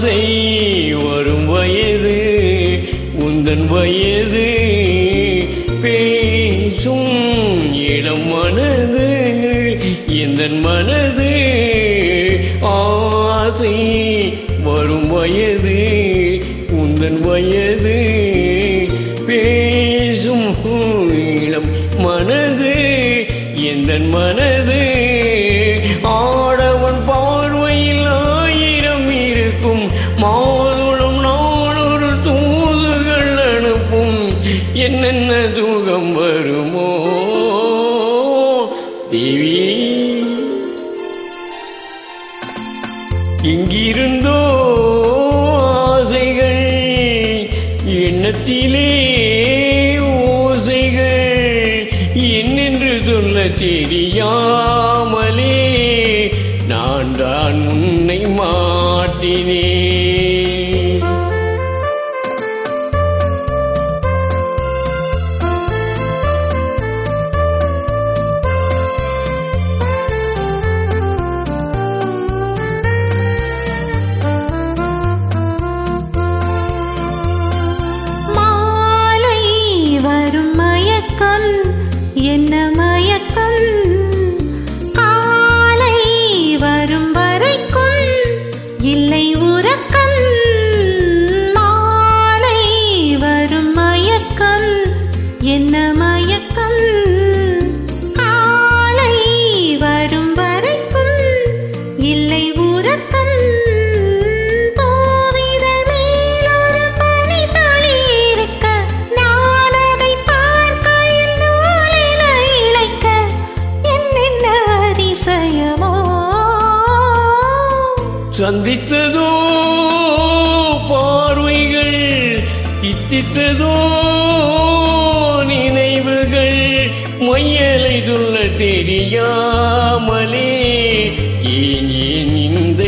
ஆசை வரும் வயது உந்தன் வயது பேசும் இளம் மனது எந்தன் மனது ஆசை வரும் வயது உந்தன் வயது பேசும் இளம் மனது எந்தன் மனது ஆடவன் பார்வையில் ஆயிரம் இருக்கும் மாதுளம் நாளொரு தூதுகள் அனுப்பும் என்னென்ன தூகம் வருமோ தேவி இங்கிருந்தோ ஆசைகள் எண்ணத்திலே ஓசைகள் என்னென்று சொல்ல தெரியாமலே நான் தான் உன்னை மாட்டினேன். என்ன மயக்கம் காலை வரும் வரைக்கும் இல்லை உறக்கம் மாலை வரும் மயக்கம் என்ன மயக்கம் காலை வரும் வரைக்கும் இல்லை உறக்கம் சந்தித்ததோ பார்வைகள் தித்தித்ததோ நினைவுகள் மையலை சொல்ல தெரியாமலே ஏன் இந்த